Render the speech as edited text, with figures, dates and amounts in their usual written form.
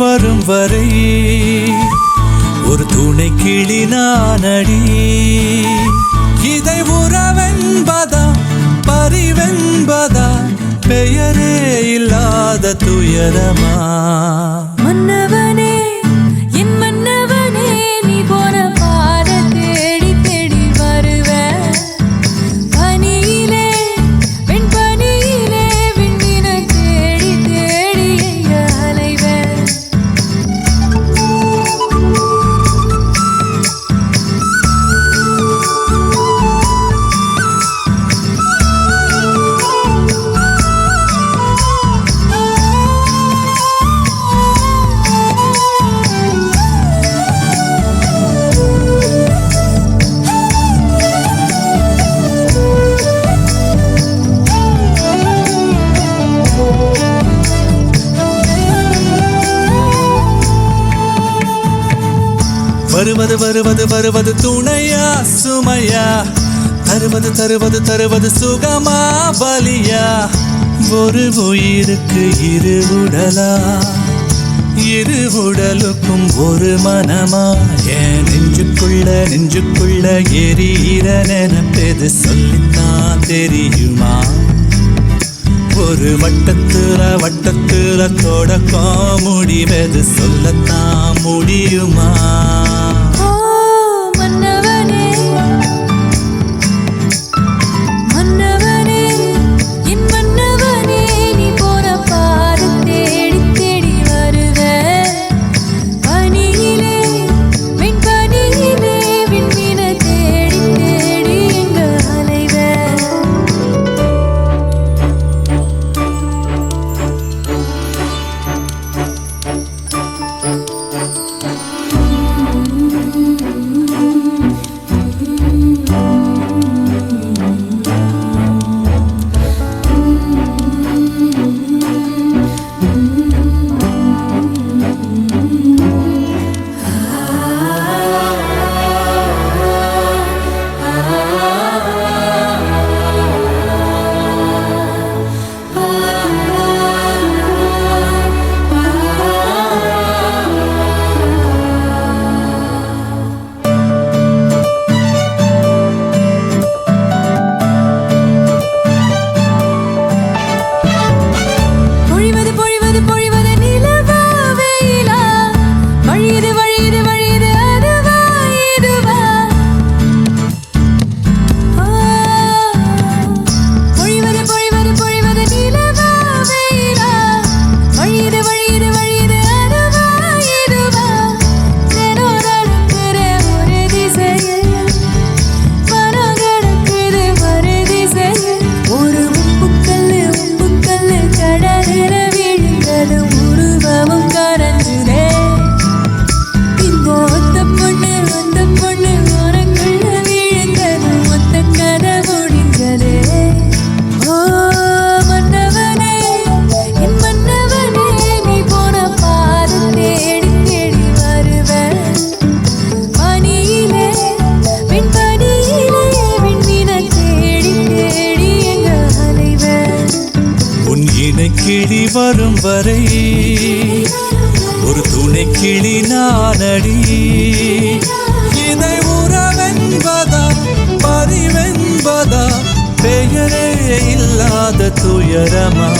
வரும் வரை ஒரு துணை கிளி நானடி. இதை உறவென்பதா பரிவென்பதா பெயரே இல்லாத துயரமா? மன்னவனே என் மன்னவனே நீ போன பாத தேடி தேடி வருவ. பனியிலே பெண் பனியிலே விண்ணின தேடி தேடி எங்க அலைவ. வருவது வருவது வருவது துணையா சுமையா? தருவது தருவது தருவது சுகமா வலியா? ஒரு உயிருக்கு இரு உடலா? இரு உடலுக்கும் ஒரு மனமா? என் நெஞ்சுக்குள்ள நெஞ்சுக்குள்ள எரியிற நினைப்பது சொல்லித்தான் தெரியுமா? ஒரு வட்டத்துல வட்டத்துல தொடக்கம் முடிவது சொல்லத்தான் முடியுமா? கிளி வரும் வரை ஒரு துணை கிளி நானடி. இதை உறவென்பதா பரிவென்பதா பெயரே இல்லாத துயரமா?